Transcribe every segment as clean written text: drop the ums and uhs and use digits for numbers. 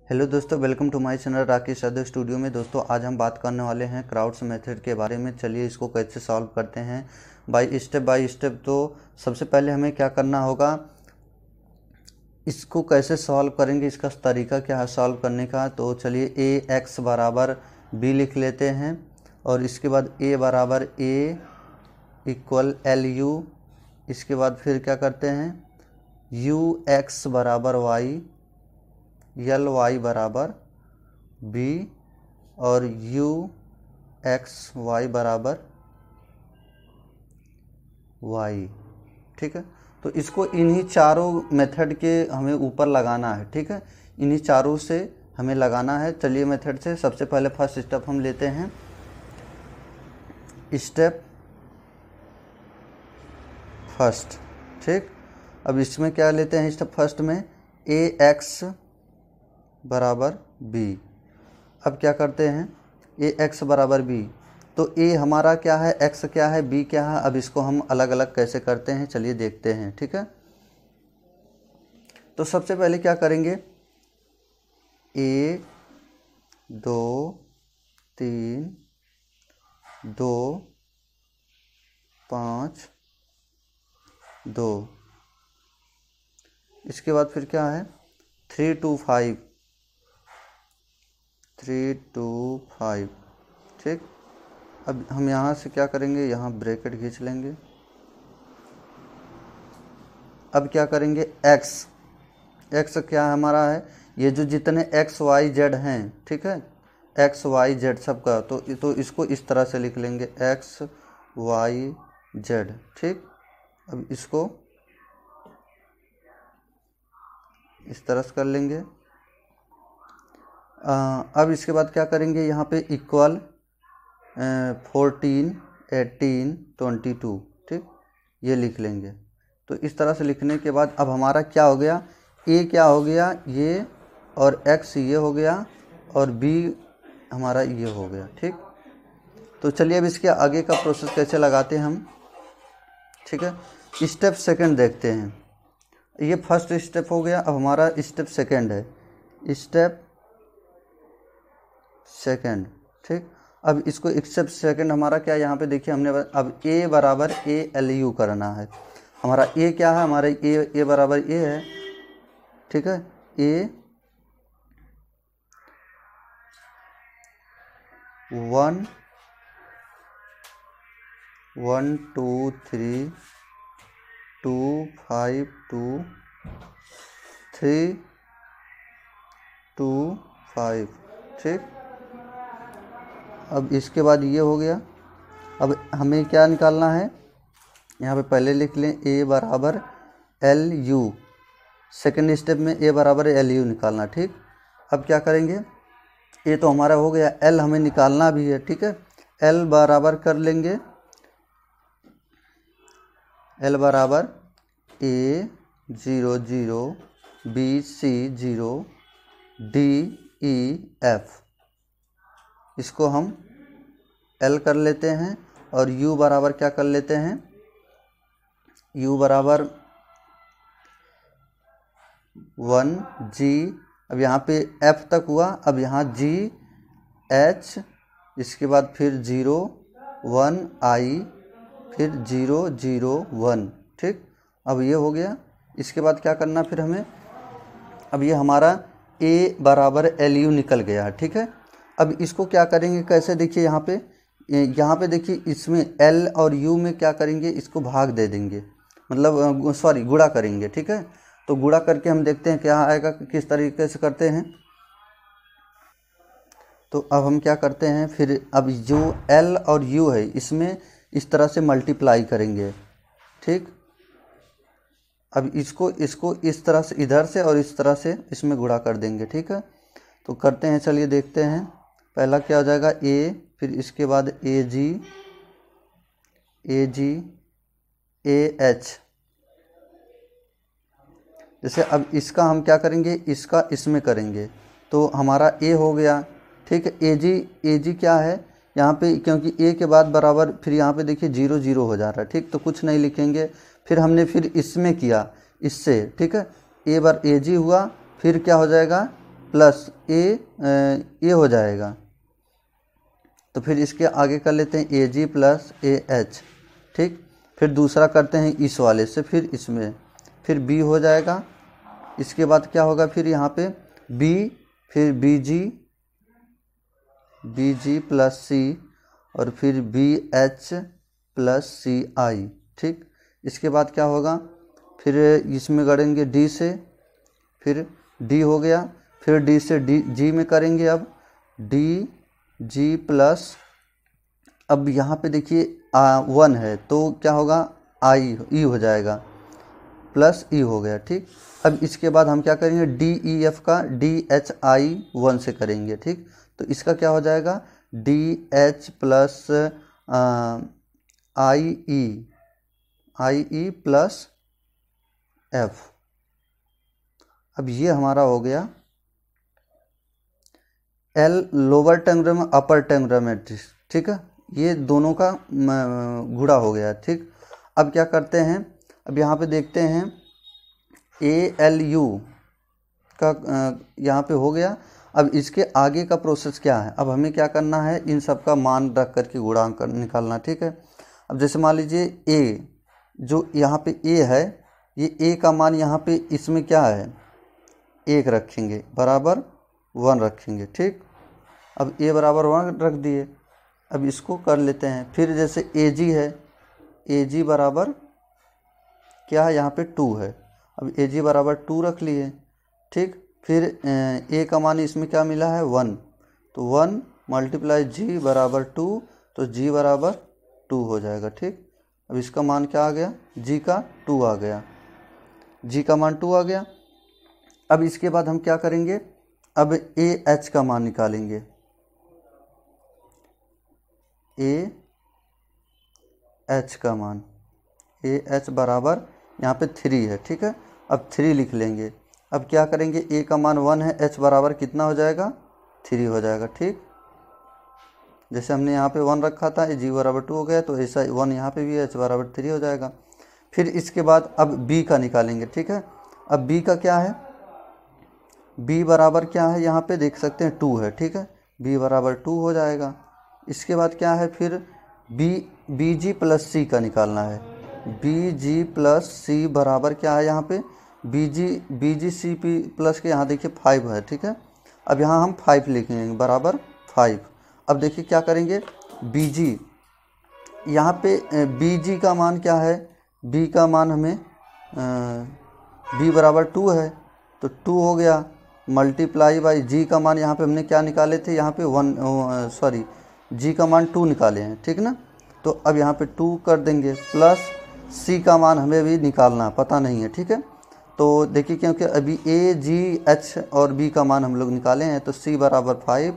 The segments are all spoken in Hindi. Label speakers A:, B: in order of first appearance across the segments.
A: हेलो दोस्तों, welcome to my channel Rakesh Yadav studio में। दोस्तों आज हम बात करने वाले हैं क्राउड्स मेथड के बारे में। चलिए इसको कैसे सॉल्व करते हैं बाय स्टेप। तो सबसे पहले हमें क्या करना होगा, इसको कैसे सॉल्व करेंगे, इसका तरीका क्या है सॉल्व करने का। तो चलिए ए एक्स बराबर बी लिख लेते हैं और इसके बाद ए बराबर ए इक्वल एल यू। इसके बाद फिर क्या करते हैं, यू एक्स बराबर वाई, यल वाई बराबर बी और यू एक्स वाई बराबर वाई। ठीक है, तो इसको इन्हीं चारों मेथड के हमें ऊपर लगाना है। ठीक है, इन्हीं चारों से हमें लगाना है। चलिए मेथड से सबसे पहले फर्स्ट स्टेप हम लेते हैं। स्टेप फर्स्ट, ठीक। अब इसमें क्या लेते हैं, स्टेप फर्स्ट में ए एक्स बराबर बी। अब क्या करते हैं, ए एक्स बराबर बी, तो ए हमारा क्या है, एक्स क्या है, बी क्या है। अब इसको हम अलग अलग कैसे करते हैं चलिए देखते हैं। ठीक है, तो सबसे पहले क्या करेंगे, 1 2 3 2 5 2। इसके बाद फिर क्या है, 3 2 5 3 2 5। ठीक, अब हम यहाँ से क्या करेंगे, यहाँ ब्रैकेट खींच लेंगे। अब क्या करेंगे, एक्स क्या हमारा है, ये जो जितने एक्स वाई जेड हैं, ठीक है, एक्स वाई जेड सबका, तो इसको इस तरह से लिख लेंगे, एक्स वाई जेड। ठीक, अब इसको इस तरह से कर लेंगे। अब इसके बाद क्या करेंगे, यहाँ पे इक्वल 14 18 22। ठीक, ये लिख लेंगे। तो इस तरह से लिखने के बाद अब हमारा क्या हो गया, ए क्या हो गया ये, और एक्स ये हो गया, और बी हमारा ये हो गया। ठीक, तो चलिए अब इसके आगे का प्रोसेस कैसे लगाते हैं हम। ठीक है, स्टेप सेकंड देखते हैं। ये फर्स्ट स्टेप हो गया, अब हमारा स्टेप सेकंड है, स्टेप सेकंड। ठीक, अब इसको स्टेप सेकंड हमारा क्या, यहाँ पे देखिए हमने अब ए बराबर ए एल यू करना है। हमारा ए क्या है, हमारा ए बराबर ए है। ठीक है, ए 1 1 2 3 2 5 2 3 2 5। ठीक, अब इसके बाद ये हो गया। अब हमें क्या निकालना है, यहाँ पे पहले लिख लें ए बराबर एल यू। सेकेंड स्टेप में ए बराबर एल यू निकालना। ठीक, अब क्या करेंगे, ए तो हमारा हो गया, एल हमें निकालना भी है। ठीक है, एल बराबर कर लेंगे, एल बराबर A 0 0 B C 0 D E F. इसको हम एल कर लेते हैं और यू बराबर क्या कर लेते हैं, यू बराबर 1 जी। अब यहाँ पे एफ तक हुआ, अब यहाँ जी एच, इसके बाद फिर 0 1 आई, फिर 0 0 1। ठीक, अब ये हो गया। इसके बाद क्या करना फिर हमें, अब ये हमारा ए बराबर एल यू निकल गया। ठीक है, अब इसको क्या करेंगे, कैसे, देखिए यहाँ पे देखिए, इसमें एल और यू में क्या करेंगे, इसको भाग दे देंगे, मतलब सॉरी गुणा करेंगे। ठीक है, तो गुणा करके हम देखते हैं क्या आएगा, किस तरीके से करते हैं। तो अब हम क्या करते हैं, फिर अब जो एल और यू है इसमें इस तरह से मल्टीप्लाई करेंगे। ठीक, अब इसको इस तरह से इधर से और इस तरह से इसमें गुणा कर देंगे। ठीक है, तो करते हैं, चलिए देखते हैं। पहला क्या हो जाएगा, ए, फिर इसके बाद ए जी ए एच। जैसे अब इसका हम क्या करेंगे, इसका इसमें करेंगे, तो हमारा ए हो गया। ठीक है, ए जी क्या है यहाँ पे, क्योंकि ए के बाद बराबर, फिर यहाँ पे देखिए 0 0 हो जा रहा है। ठीक, तो कुछ नहीं लिखेंगे। फिर हमने फिर इसमें किया, इससे। ठीक है, ए जी हुआ, फिर क्या हो जाएगा, प्लस ए हो जाएगा। तो फिर इसके आगे कर लेते हैं ए जी प्लस ए एच, ठीक। फिर दूसरा करते हैं इस वाले से, फिर इसमें, फिर बी हो जाएगा। इसके बाद क्या होगा, फिर यहाँ पे बी, फिर बी जी प्लस सी, और फिर बी एच प्लस सी आई, ठीक। इसके बाद क्या होगा, फिर इसमें करेंगे डी से, फिर डी हो गया, फिर डी से डी जी में करेंगे, अब डी जी प्लस, अब यहाँ पे देखिए 1 है तो क्या होगा, आई ई हो जाएगा, प्लस ई हो गया, ठीक। अब इसके बाद हम क्या करेंगे, डी ई एफ का डी एच आई 1 से करेंगे, ठीक। तो इसका क्या हो जाएगा, डी एच प्लस आई ई प्लस एफ। अब ये हमारा हो गया एल लोअर टेंगुलर अपर टेंगुलर मैट्रिक्स, ठीक है। ये दोनों का गुणा हो गया, ठीक। अब क्या करते हैं, अब यहाँ पे देखते हैं ए एल यू का यहाँ पे हो गया। अब इसके आगे का प्रोसेस क्या है, अब हमें क्या करना है, इन सब का मान रख करके गुणांक निकालना, ठीक है। अब जैसे मान लीजिए ए, जो यहाँ पे ए है, ये ए का मान यहाँ पे इसमें क्या है, 1 रखेंगे, बराबर 1 रखेंगे, ठीक। अब ए बराबर 1 रख दिए। अब इसको कर लेते हैं, फिर जैसे ए जी है, ए जी बराबर क्या है, यहाँ पे 2 है। अब ए जी बराबर 2 रख लिए, ठीक। फिर ए का मान इसमें क्या मिला है, 1, तो 1 मल्टीप्लाई जी बराबर 2, तो जी बराबर 2 हो जाएगा, ठीक। अब इसका मान क्या आ गया, जी का 2 आ गया, जी का मान 2 आ गया। अब इसके बाद हम क्या करेंगे, अब ए एच का मान निकालेंगे, ए एच का मान, ए एच बराबर यहाँ पे 3 है, ठीक है। अब 3 लिख लेंगे। अब क्या करेंगे, ए का मान 1 है, एच बराबर कितना हो जाएगा, 3 हो जाएगा, ठीक। जैसे हमने यहाँ पे 1 रखा था, जी बराबर 2 हो गया, तो ऐसा 1 यहाँ पे भी है, एच बराबर 3 हो जाएगा। फिर इसके बाद अब बी का निकालेंगे, ठीक है। अब बी का क्या है, बी बराबर क्या है, यहाँ पे देख सकते हैं 2 है, ठीक है, बी बराबर 2 हो जाएगा। इसके बाद क्या है, फिर बी जी प्लस सी का निकालना है, बी जी प्लस सी बराबर क्या है, यहाँ पे बी जी सी पी प्लस के यहाँ देखिए 5 है, ठीक है। अब यहाँ हम 5 लिखेंगे, बराबर 5। अब देखिए क्या करेंगे, बी जी, यहाँ पे बी जी का मान क्या है, बी का मान हमें बी बराबर 2 है, तो 2 हो गया, मल्टीप्लाई बाई जी का मान यहाँ पे हमने क्या निकाले थे, यहाँ पे 1 जी का मान 2 निकाले हैं, ठीक ना। तो अब यहाँ पे 2 कर देंगे, प्लस सी का मान हमें भी निकालना पता नहीं है, ठीक है। तो देखिए क्योंकि अभी ए जी एच और बी का मान हम लोग निकाले हैं, तो सी बराबर 5,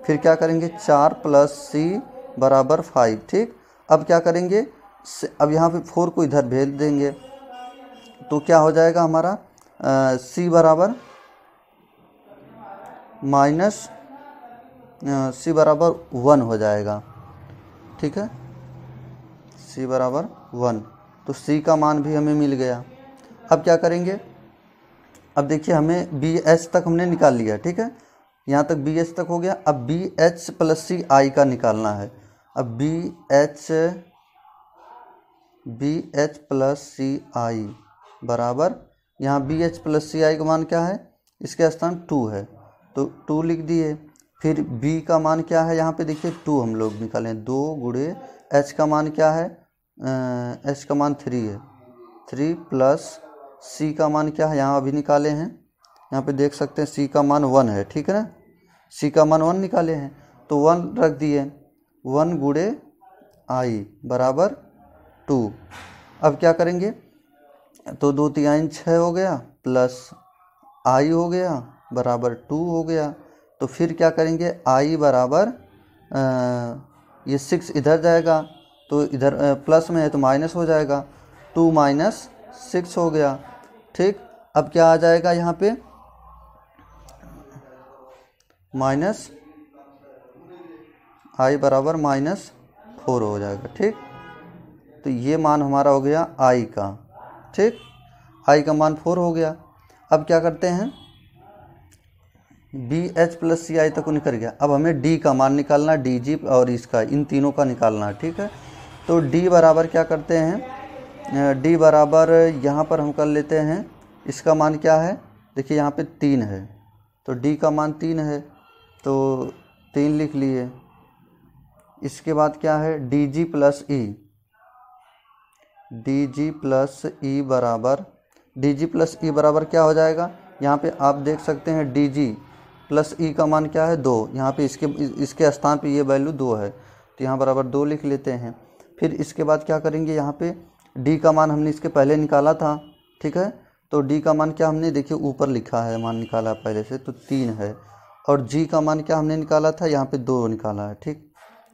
A: फिर क्या करेंगे 4 प्लस सी बराबर 5, ठीक। अब क्या करेंगे, अब यहाँ पे 4 को इधर भेज देंगे, तो क्या हो जाएगा हमारा, सी बराबर माइनस सी बराबर 1 हो जाएगा, ठीक है, सी बराबर 1। तो सी का मान भी हमें मिल गया। अब क्या करेंगे, अब देखिए हमें बी एच तक हमने निकाल लिया, ठीक है, यहाँ तक बी एच तक हो गया। अब बी एच प्लस सी आई का निकालना है। अब बी एच प्लस सी आई बराबर, यहाँ बी एच प्लस सी आई का मान क्या है, इसके स्थान 2 है, तो 2 लिख दिए। फिर b का मान क्या है, यहाँ पे देखिए 2 हम लोग निकालें, 2 गुणे h का मान क्या है, h का मान 3 है, 3 प्लस c का मान क्या है, यहाँ अभी निकाले हैं, यहाँ पे देख सकते हैं c का मान 1 है, ठीक है ना, c का मान 1 निकाले हैं, तो 1 रख दिए, 1 गुणे i बराबर 2। अब क्या करेंगे, तो 2 3 6 हो गया, प्लस i हो गया बराबर 2 हो गया। तो फिर क्या करेंगे, i बराबर ये 6 इधर जाएगा, तो इधर प्लस में है तो माइनस हो जाएगा, 2 माइनस 6 हो गया, ठीक। अब क्या आ जाएगा यहाँ पे, माइनस i बराबर -4 हो जाएगा, ठीक। तो ये मान हमारा हो गया i का, ठीक, i का मान 4 हो गया। अब क्या करते हैं, बी एच प्लस सी आई तक निकल गया। अब हमें डी का मान निकालना, डी जी और इसका, इन तीनों का निकालना, ठीक है। तो डी बराबर क्या करते हैं, डी बराबर यहाँ पर हम कर लेते हैं, इसका मान क्या है, देखिए यहाँ पे 3 है, तो डी का मान 3 है, तो 3 लिख लिए। इसके बाद क्या है, डी जी प्लस ई, डी जी प्लस ई बराबर, डी जी प्लस ई बराबर क्या हो जाएगा, यहाँ पे आप देख सकते हैं डी जी प्लस ई का मान क्या है, 2। यहाँ पे इसके स्थान पे ये वैल्यू 2 है, तो यहाँ बराबर 2 लिख लेते हैं। फिर इसके बाद क्या करेंगे, यहाँ पे डी का मान हमने इसके पहले निकाला था, ठीक है, तो डी का मान क्या हमने देखिए ऊपर लिखा है, मान निकाला पहले से, तो 3 है। और जी का मान क्या हमने निकाला था, यहाँ पे 2 निकाला है, ठीक,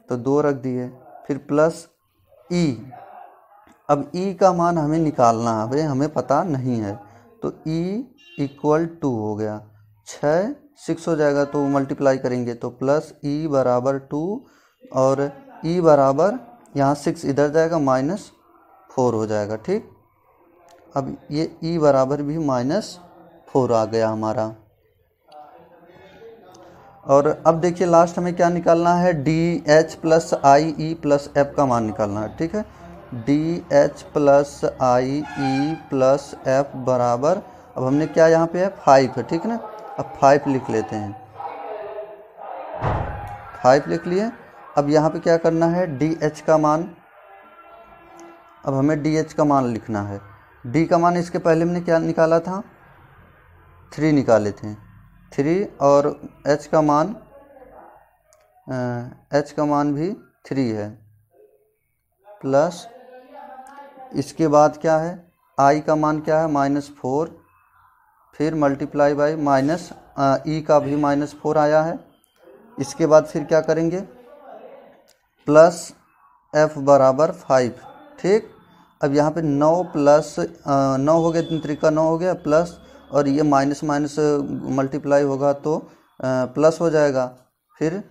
A: तो 2 रख दिए। फिर प्लस ई, अब ई का मान हमें निकालना है, भाई हमें पता नहीं है, तो ई इक्वल टू हो गया 6 हो जाएगा, तो मल्टीप्लाई करेंगे तो प्लस ई बराबर 2 और ई बराबर यहाँ 6 इधर जाएगा -4 हो जाएगा, ठीक। अब ये ई बराबर भी -4 आ गया हमारा। और अब देखिए लास्ट हमें क्या निकालना है, डी एच प्लस आई ई प्लस एफ का मान निकालना है, ठीक है। डी एच प्लस आई ई प्लस एफ बराबर, अब हमने क्या यहाँ पे है 5 है, ठीक है ना, अब 5 लिख लेते हैं, 5 लिख लिए। अब यहाँ पे क्या करना है, डी एच का मान, अब हमें डी एच का मान लिखना है। डी का मान इसके पहले हमने क्या निकाला था, 3 निकाले थे, 3, और एच का मान भी 3 है, प्लस इसके बाद क्या है, आई का मान क्या है -4, फिर मल्टीप्लाई बाई माइनस ई का भी -4 आया है। इसके बाद फिर क्या करेंगे, प्लस एफ बराबर 5, ठीक। अब यहाँ पे 9 प्लस 9 हो गया, 3 तरीका 9 हो गया, प्लस और ये माइनस माइनस मल्टीप्लाई होगा तो प्लस हो जाएगा, फिर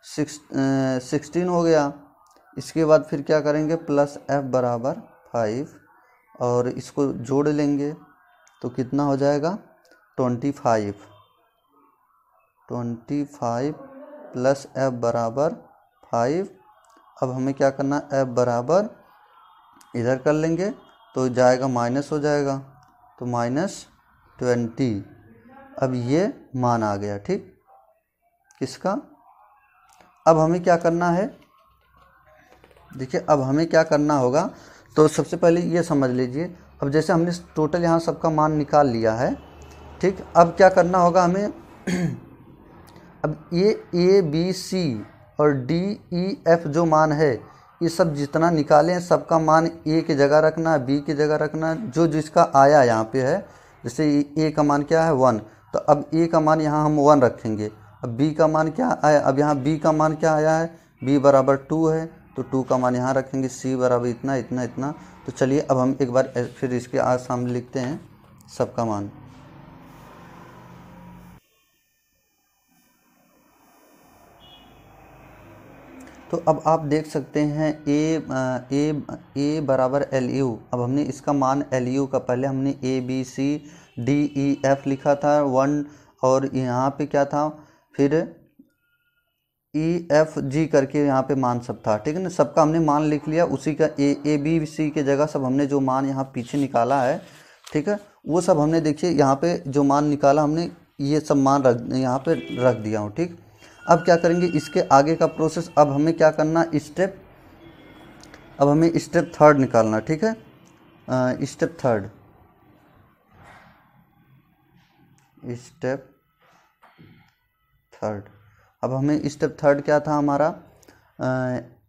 A: 16 हो गया। इसके बाद फिर क्या करेंगे, प्लस एफ बराबर 5 और इसको जोड़ लेंगे तो कितना हो जाएगा 25 प्लस एफ बराबर 5। अब हमें क्या करना, एफ बराबर इधर कर लेंगे तो जाएगा माइनस हो जाएगा, तो -20। अब ये मान आ गया, ठीक, किसका। अब हमें क्या करना है, देखिए अब हमें क्या करना होगा, तो सबसे पहले ये समझ लीजिए, अब जैसे हमने टोटल यहाँ सबका मान निकाल लिया है, ठीक। अब क्या करना होगा हमें अब ये ए बी सी और डी ई एफ जो मान है, ये सब जितना निकाले हैं सबका मान ए की जगह रखना, बी की जगह रखना, जो जिसका आया यहाँ पे है, जैसे ए का मान क्या है 1, तो अब ए का मान यहाँ हम 1 रखेंगे। अब बी का मान क्या आया, अब यहाँ बी का मान क्या आया है, बी बराबर 2 है, तो 2 का मान यहाँ रखेंगे, सी बराबर इतना इतना इतना। तो चलिए अब हम एक बार फिर इसके आज सामने लिखते हैं सबका मान। तो अब आप देख सकते हैं ए बराबर एल यू, अब हमने इसका मान एल यू का, पहले हमने A B C D E F लिखा था 1, और यहाँ पे क्या था, फिर ई एफ जी करके यहाँ पे मान सब था, ठीक है ना, सबका हमने मान लिख लिया, उसी का ए बी सी के जगह सब हमने जो मान यहाँ पीछे निकाला है, ठीक है, वो सब हमने देखिए यहाँ पे जो मान निकाला हमने, ये सब मान यहाँ पे रख दिया हूँ, ठीक। अब क्या करेंगे, इसके आगे का प्रोसेस, अब हमें क्या करना, अब हमें स्टेप 3 निकालना, ठीक है, स्टेप 3 अब हमें स्टेप 3 क्या था हमारा,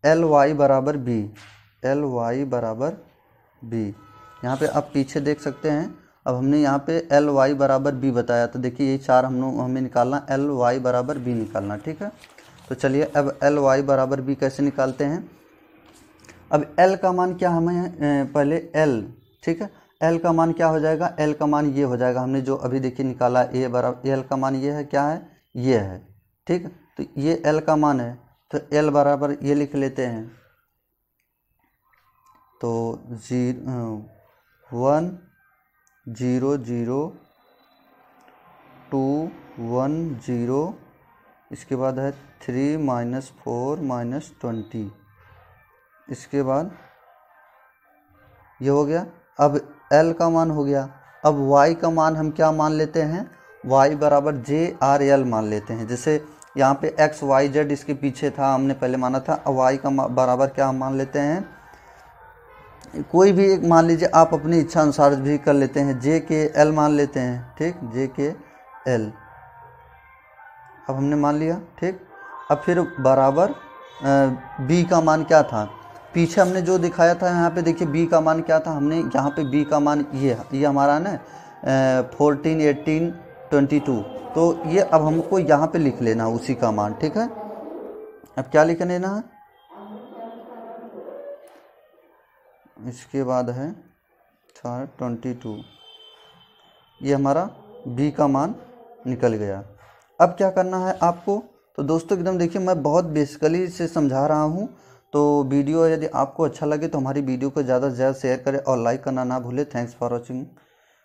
A: एल वाई बराबर बी, यहाँ पे आप पीछे देख सकते हैं। अब हमने यहाँ पे एल वाई बराबर बी बताया, तो देखिए ये 4 हमें निकालना, एल वाई बराबर बी निकालना, ठीक है। तो चलिए अब एल वाई बराबर बी कैसे निकालते हैं। अब एल का मान क्या, हमें पहले एल, ठीक है, एल का मान क्या हो जाएगा, एल का मान ये हो जाएगा, हमने जो अभी देखिए निकाला, ए बराबर एल का मान ये है, क्या है, ये है, ठीक। तो ये एल का मान है, तो एल बराबर ये लिख लेते हैं, तो 1 0 0 2 1 0, इसके बाद है 3 -4 -20, इसके बाद ये हो गया। अब L का मान हो गया। अब Y का मान हम क्या मान लेते हैं, Y बराबर JRL मान लेते हैं। जैसे यहाँ पे X Y Z इसके पीछे था, हमने पहले माना था। अब Y का बराबर क्या हम मान लेते हैं, कोई भी एक मान लीजिए, आप अपनी इच्छा अनुसार भी कर लेते हैं। JKL मान लेते हैं, ठीक, JKL अब हमने मान लिया, ठीक। अब फिर बराबर B का मान क्या था, पीछे हमने जो दिखाया था, यहाँ पे देखिए B का मान क्या था, हमने यहाँ पे B का मान ये हमारा ना 14 18 22, तो ये अब हमको यहाँ पे लिख लेना उसी का मान, ठीक है। अब क्या लिख लेना है, इसके बाद है 22, ये हमारा B का मान निकल गया। अब क्या करना है आपको, तो दोस्तों एकदम देखिए, मैं बहुत बेसिकली से समझा रहा हूँ। तो वीडियो यदि आपको अच्छा लगे तो हमारी वीडियो को ज़्यादा से ज़्यादा शेयर करें और लाइक करना ना भूलें। Thanks for watching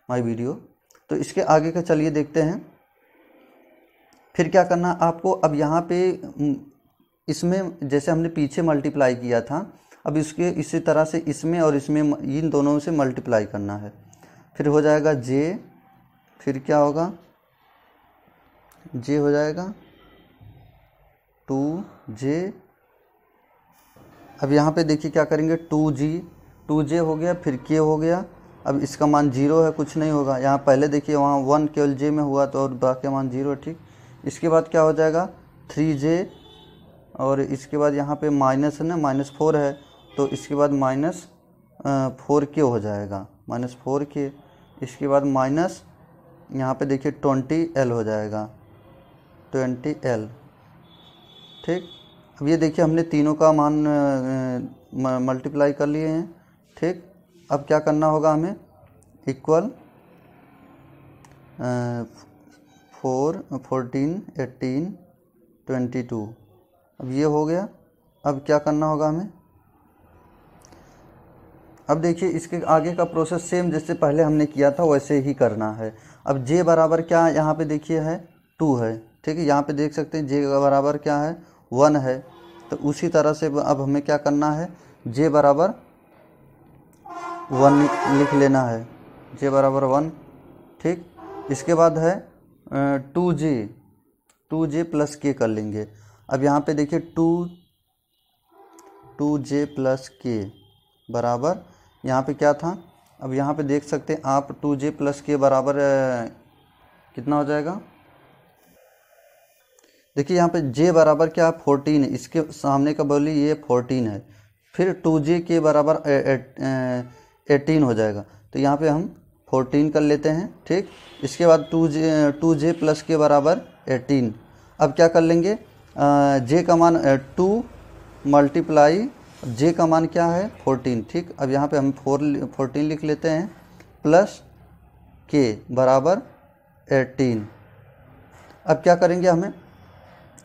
A: my video. तो इसके आगे का चलिए देखते हैं। फिर क्या करना है आपको, अब यहाँ पे इसमें जैसे हमने पीछे मल्टीप्लाई किया था, अब इसके इसी तरह से इसमें और इसमें इन दोनों से मल्टीप्लाई करना है। फिर हो जाएगा J, फिर क्या होगा, J हो जाएगा 2J। अब यहाँ पे देखिए क्या करेंगे, 2J हो गया, फिर K हो गया। अब इसका मान 0 है, कुछ नहीं होगा। यहाँ पहले देखिए वहाँ 1 केवल J में हुआ, तो और बाकी मान 0 है, ठीक। इसके बाद क्या हो जाएगा 3J, और इसके बाद यहाँ पे माइनस है ना, -4 है, तो इसके बाद -4K हो जाएगा, -4K। इसके बाद माइनस यहाँ पे देखिए 20L हो जाएगा, 20L, ठीक। अब ये देखिए हमने तीनों का मान मल्टीप्लाई कर लिए हैं, ठीक। अब क्या करना होगा हमें, इक्वल 4 14 18 22। अब ये हो गया। अब क्या करना होगा हमें, अब देखिए इसके आगे का प्रोसेस सेम जैसे पहले हमने किया था वैसे ही करना है। अब J बराबर क्या यहाँ पे देखिए है 2 है, ठीक है। यहाँ पे देख सकते हैं J का बराबर क्या है 1 है। तो उसी तरह से अब हमें क्या करना है, J बराबर 1 लिख लेना है, J बराबर 1, ठीक। इसके बाद है 2J प्लस K कर लेंगे। अब यहाँ पे देखिए 2J प्लस K बराबर यहाँ पे क्या था, अब यहाँ पे देख सकते हैं आप 2J प्लस K बराबर कितना हो जाएगा, देखिए यहाँ पे J बराबर क्या 14 है, इसके सामने का वैल्यू ये 14 है। फिर 2J के बराबर 18 हो जाएगा, तो यहाँ पे हम 14 कर लेते हैं, ठीक। इसके बाद 2J प्लस के बराबर 18। अब क्या कर लेंगे, J का मान 2 मल्टीप्लाई J का मान क्या है 14, ठीक। अब यहाँ पे हम 14 लिख लेते हैं, प्लस K बराबर 18। अब क्या करेंगे हमें,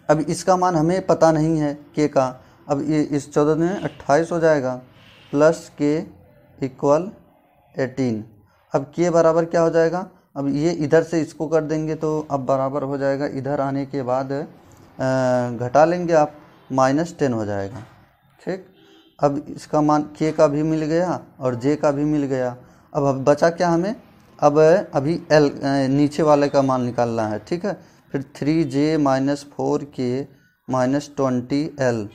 A: अब इसका मान हमें पता नहीं है K का। अब ये इस 14 में 28 हो जाएगा, प्लस K इक्वल 18। अब K बराबर क्या हो जाएगा, अब ये इधर से इसको कर देंगे तो अब बराबर हो जाएगा, इधर आने के बाद घटा लेंगे आप, -10 हो जाएगा, ठीक। अब इसका मान K का भी मिल गया और J का भी मिल गया। अब बचा क्या हमें, अब अभी L नीचे वाले का मान निकालना है, ठीक है। फिर 3J - 4K - 20L,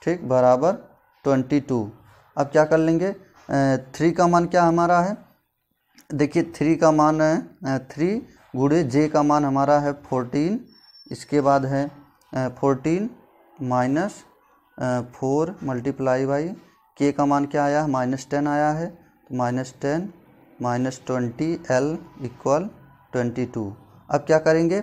A: ठीक, बराबर 22। अब क्या कर लेंगे, 3 का मान क्या हमारा है, देखिए 3 का मान है 3 गुणे J का मान हमारा है 14। इसके बाद है 14 माइनस 4 मल्टीप्लाई बाई K का मान क्या आया, -10 आया है, तो -10 - 20L इक्वल 22। अब क्या करेंगे,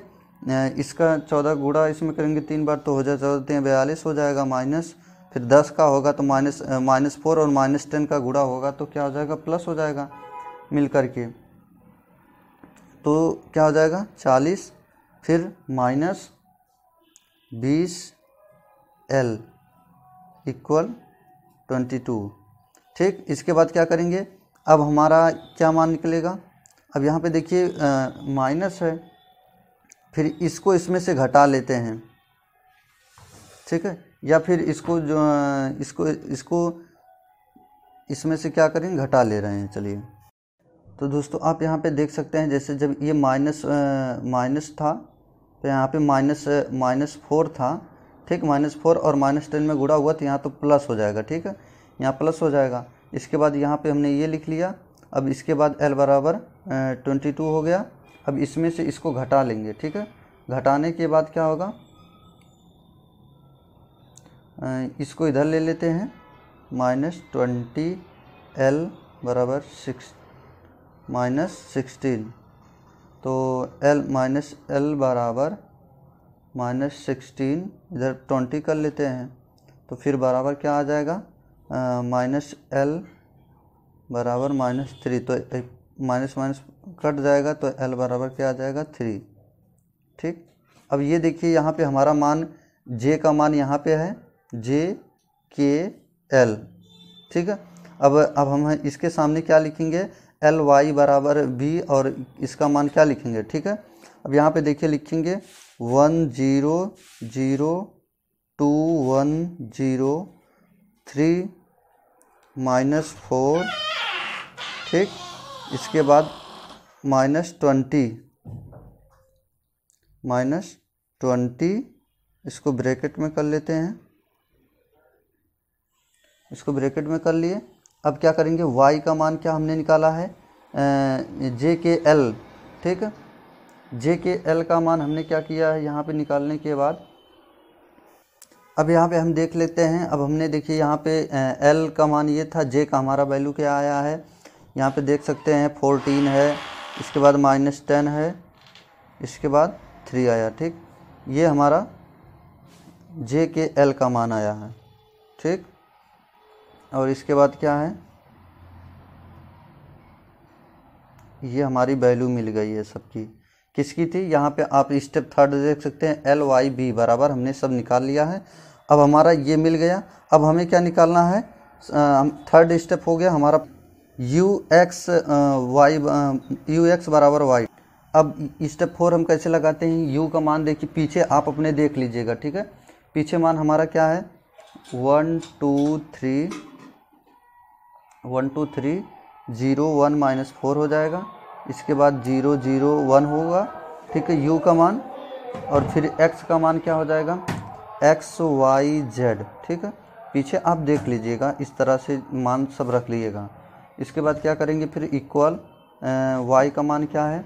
A: इसका 14 गुणा इसमें करेंगे 3 बार, तो हो जाए 14 42 हो जाएगा, माइनस फिर 10 का होगा तो -4 और -10 का गुणा होगा तो क्या हो जाएगा, प्लस हो जाएगा मिल करके, तो क्या हो जाएगा 40, फिर -20L इक्वल 22, ठीक। इसके बाद क्या करेंगे, अब हमारा क्या मान निकलेगा, अब यहाँ पे देखिए माइनस है, फिर इसको इसमें से घटा लेते हैं, ठीक है, या फिर इसको जो इसको इसमें से क्या करेंगे, घटा ले रहे हैं। चलिए, तो दोस्तों आप यहाँ पे देख सकते हैं, जैसे जब ये माइनस था तो यहाँ पे -4 था, ठीक, -4 और -10 में गुणा हुआ तो यहाँ तो प्लस हो जाएगा, ठीक है, यहाँ प्लस हो जाएगा। इसके बाद यहाँ पे हमने ये लिख लिया। अब इसके बाद l बराबर 22 हो गया। अब इसमें से इसको घटा लेंगे, ठीक है, घटाने के बाद क्या होगा, इसको इधर ले लेते हैं, -20 l बराबर -16, तो l बराबर -16, इधर 20 कर लेते हैं, तो फिर बराबर क्या आ जाएगा, -l बराबर -3, तो माइनस माइनस कट जाएगा, तो l बराबर क्या आ जाएगा, 3, ठीक। अब ये देखिए यहाँ पे हमारा मान j का मान यहाँ पे है JKL, ठीक है। अब हम इसके सामने क्या लिखेंगे, LY बराबर B, और इसका मान क्या लिखेंगे, ठीक है। अब यहाँ पे देखिए लिखेंगे 1002103 -4, ठीक। इसके बाद -20 इसको ब्रैकेट में कर लेते हैं, इसको ब्रैकेट में कर लिए। अब क्या करेंगे, y का मान क्या हमने निकाला है, JKL, ठीक है, JKL का मान हमने क्या किया है यहाँ पे निकालने के बाद, अब यहाँ पे हम देख लेते हैं। अब हमने देखिए यहाँ पे L का मान ये था, J का हमारा वैल्यू क्या आया है, यहाँ पे देख सकते हैं 14 है, इसके बाद -10 है, इसके बाद 3 आया, ठीक, ये हमारा JKL का मान आया है, ठीक। और इसके बाद क्या है, ये हमारी वैल्यू मिल गई है सबकी, किसकी थी, यहाँ पे आप स्टेप थर्ड देख सकते हैं, LYB बराबर हमने सब निकाल लिया है। अब हमारा ये मिल गया। अब हमें क्या निकालना है, थर्ड स्टेप हो गया हमारा UX बराबर y। अब स्टेप 4 हम कैसे लगाते हैं, u का मान देखिए पीछे आप अपने देख लीजिएगा, ठीक है, पीछे मान हमारा क्या है 1 2 3 0 1 -4 हो जाएगा, इसके बाद 0 0 1 होगा, ठीक है, u का मान, और फिर x का मान क्या हो जाएगा, XYZ, ठीक है, पीछे आप देख लीजिएगा, इस तरह से मान सब रख लीजिएगा। इसके बाद क्या करेंगे, फिर इक्वल y का मान क्या है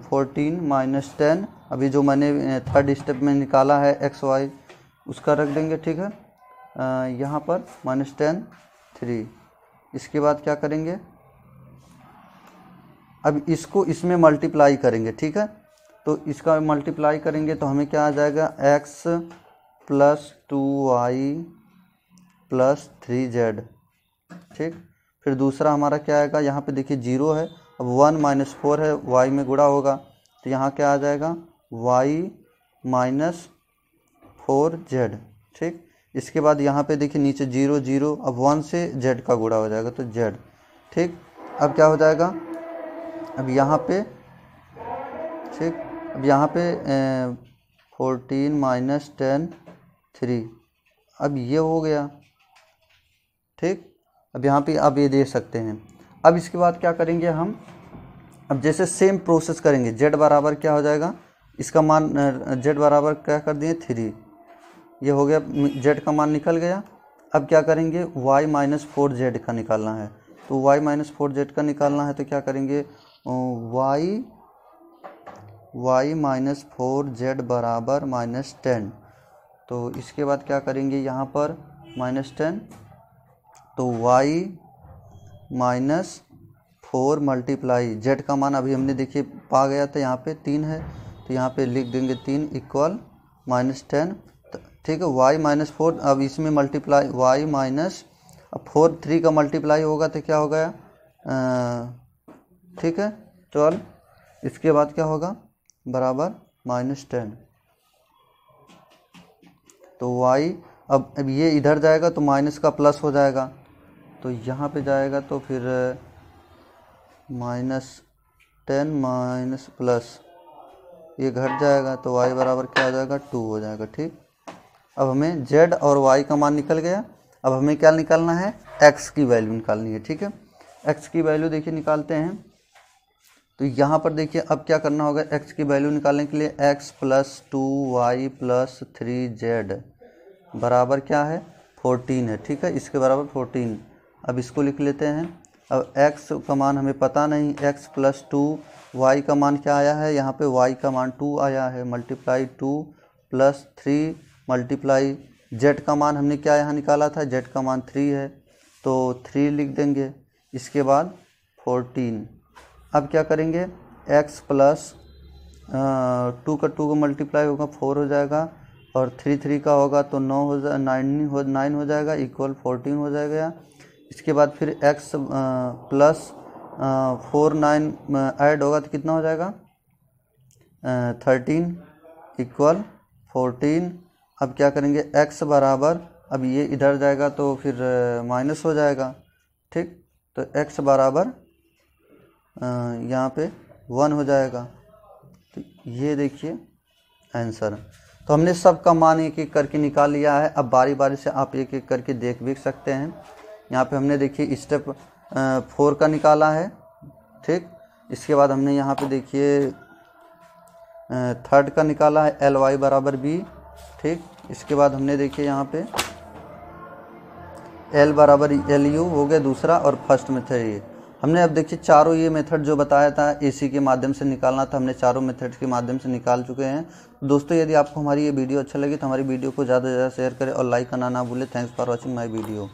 A: 14 -10, अभी जो मैंने थर्ड स्टेप में निकाला है XY उसका रख देंगे, ठीक है, यहाँ पर -10 3। इसके बाद क्या करेंगे, अब इसको इसमें मल्टीप्लाई करेंगे, ठीक है, तो इसका मल्टीप्लाई करेंगे तो हमें क्या आ जाएगा, x + 2y + 3z, ठीक। फिर दूसरा हमारा क्या आएगा, यहाँ पे देखिए 0 है, अब 1 -4 है, y में गुणा होगा तो यहाँ क्या आ जाएगा, y - 4z, ठीक। इसके बाद यहाँ पे देखिए नीचे 0 0, अब 1 से z का गुणा हो जाएगा तो z, ठीक। अब क्या हो जाएगा, अब यहाँ पे, ठीक, अब यहाँ पे 14 -10 3, अब ये हो गया, ठीक। अब यहाँ पे आप ये देख सकते हैं। अब इसके बाद क्या करेंगे हम, अब जैसे सेम प्रोसेस करेंगे, z बराबर क्या हो जाएगा, इसका मान z बराबर क्या कर दिए 3, ये हो गया, z का मान निकल गया। अब क्या करेंगे, y - 4z का निकालना है, तो y - 4z का निकालना है तो क्या करेंगे, y - 4z बराबर -10, तो इसके बाद क्या करेंगे, यहाँ पर -10, तो y - 4 × z का मान अभी हमने देखिए पा गया था, यहाँ पे 3 है, तो यहाँ पे लिख देंगे 3 इक्वल -10, ठीक है, y - 4, अब इसमें मल्टीप्लाई y अब 4 3 का मल्टीप्लाई होगा तो क्या हो गया, ठीक है 12, इसके बाद क्या होगा बराबर -10, तो y अब ये इधर जाएगा तो माइनस का प्लस हो जाएगा, तो यहाँ पे जाएगा तो फिर 10 माइनस प्लस ये घट जाएगा तो y बराबर क्या हो जाएगा 2 हो जाएगा। ठीक, अब हमें z और y का मान निकल गया। अब हमें क्या निकालना है, x की वैल्यू निकालनी है। ठीक है, x की वैल्यू देखिए निकालते हैं। तो यहाँ पर देखिए अब क्या करना होगा, x की वैल्यू निकालने के लिए x plus 2y plus 3z बराबर क्या है 14 है। ठीक है, इसके बराबर 14। अब इसको लिख लेते हैं। अब x का मान हमें पता नहीं, x प्लस 2 y का मान क्या आया है, यहाँ पे y का मान 2 आया है, मल्टीप्लाई 2 प्लस 3 मल्टीप्लाई z का मान हमने क्या यहाँ निकाला था, z का मान 3 है तो 3 लिख देंगे। इसके बाद 14। अब क्या करेंगे, x प्लस 2 का 2 का मल्टीप्लाई होगा 4 हो जाएगा और 3 का होगा तो 9 हो जाएगा इक्वल 14 हो जाएगा। इसके बाद फिर x प्लस 4 9 ऐड होगा तो कितना हो जाएगा 13 इक्वल 14। अब क्या करेंगे, x बराबर, अब ये इधर जाएगा तो फिर माइनस हो जाएगा। ठीक, तो x बराबर यहाँ पे 1 हो जाएगा। तो ये देखिए आंसर। तो हमने सबका मान एक एक करके निकाल लिया है। अब बारी बारी से आप एक एक करके देख भी सकते हैं। यहाँ पे हमने देखिए स्टेप 4 का निकाला है। ठीक, इसके बाद हमने यहाँ पे देखिए थर्ड का निकाला है, एल वाई बराबर बी। ठीक, इसके बाद हमने देखिए यहाँ पे एल बराबर एल यू हो गया दूसरा, और फर्स्ट मेथड ये हमने। अब देखिए चारों ये मेथड जो बताया था एसी के माध्यम से निकालना था, हमने चारों मेथड के माध्यम से निकाल चुके हैं। दोस्तों यदि आपको हमारी ये वीडियो अच्छा लगी तो हमारी वीडियो को ज़्यादा से ज़्यादा शेयर करें और लाइक करना ना भूलें। Thanks for watching my video.